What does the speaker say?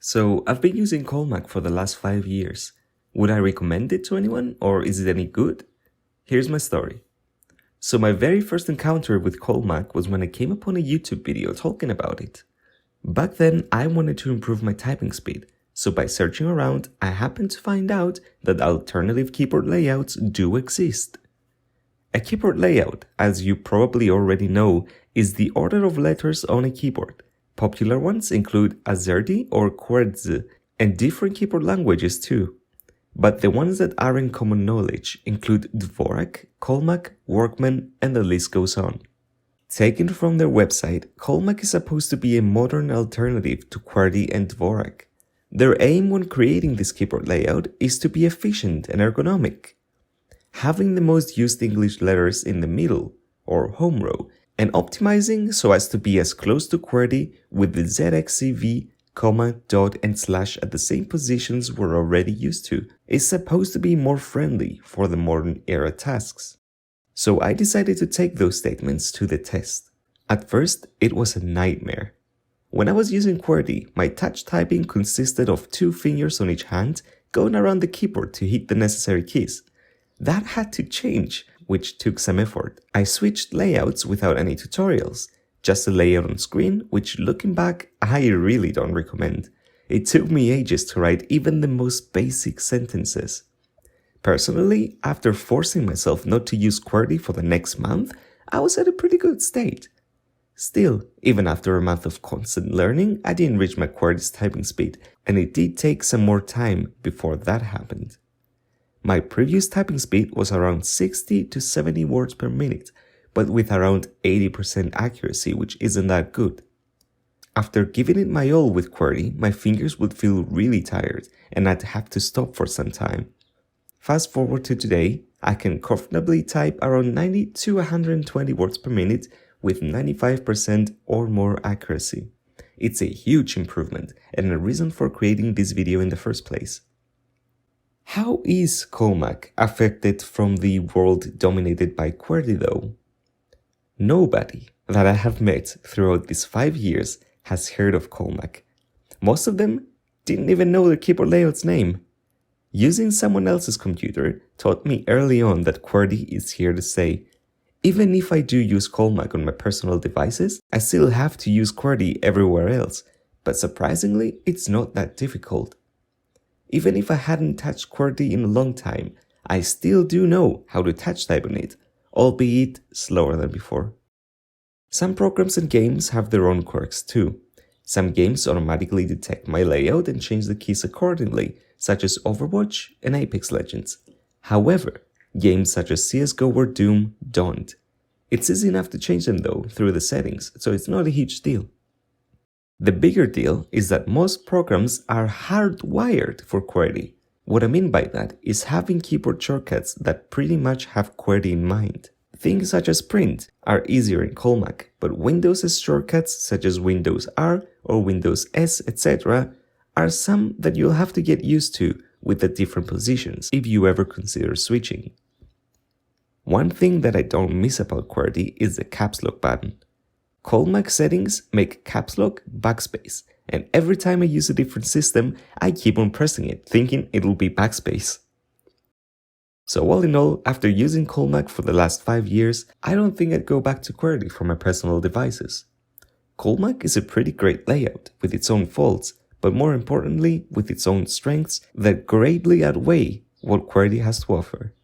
So I've been using Colemak for the last 5 years. Would I recommend it to anyone, or is it any good? Here's my story. So my very first encounter with Colemak was when I came upon a YouTube video talking about it. Back then, I wanted to improve my typing speed, so by searching around, I happened to find out that alternative keyboard layouts do exist. A keyboard layout, as you probably already know, is the order of letters on a keyboard. Popular ones include Qwerty or Qwerty, and different keyboard languages too. But the ones that are in common knowledge include Dvorak, Colemak, Workman, and the list goes on. Taken from their website, Colemak is supposed to be a modern alternative to Qwerty and Dvorak. Their aim when creating this keyboard layout is to be efficient and ergonomic. Having the most used English letters in the middle, or home row, and optimizing so as to be as close to Qwerty with the ZXCV, comma, dot, and slash at the same positions we're already used to, is supposed to be more friendly for the modern era tasks. So I decided to take those statements to the test. At first, it was a nightmare. When I was using Qwerty, my touch typing consisted of 2 fingers on each hand going around the keyboard to hit the necessary keys. That had to change, which took some effort. I switched layouts without any tutorials, just a layout on screen, which looking back, I really don't recommend. It took me ages to write even the most basic sentences. Personally, after forcing myself not to use Qwerty for the next month, I was at a pretty good state. Still, even after a month of constant learning, I didn't reach my Qwerty's typing speed, and it did take some more time before that happened. My previous typing speed was around 60 to 70 words per minute, but with around 80% accuracy, which isn't that good. After giving it my all with Qwerty, my fingers would feel really tired and I'd have to stop for some time. Fast forward to today, I can comfortably type around 90 to 120 words per minute with 95% or more accuracy. It's a huge improvement and a reason for creating this video in the first place. How is Colemak affected from the world dominated by Qwerty though? Nobody that I have met throughout these 5 years has heard of Colemak. Most of them didn't even know their keyboard layout's name. Using someone else's computer taught me early on that Qwerty is here to stay. Even if I do use Colemak on my personal devices, I still have to use Qwerty everywhere else, but surprisingly, it's not that difficult. Even if I hadn't touched Qwerty in a long time, I still do know how to touch type on it, albeit slower than before. Some programs and games have their own quirks too. Some games automatically detect my layout and change the keys accordingly, such as Overwatch and Apex Legends. However, games such as CSGO or Doom don't. It's easy enough to change them though through the settings, so it's not a huge deal. The bigger deal is that most programs are hardwired for Qwerty. What I mean by that is having keyboard shortcuts that pretty much have Qwerty in mind. Things such as print are easier in Colemak, but Windows' shortcuts such as Windows R or Windows S, etc. are some that you'll have to get used to with the different positions if you ever consider switching. One thing that I don't miss about Qwerty is the caps lock button. Colemak settings make caps lock backspace, and every time I use a different system, I keep on pressing it, thinking it'll be backspace. So all in all, after using Colemak for the last 5 years, I don't think I'd go back to Qwerty for my personal devices. Colemak is a pretty great layout with its own faults, but more importantly with its own strengths that greatly outweigh what Qwerty has to offer.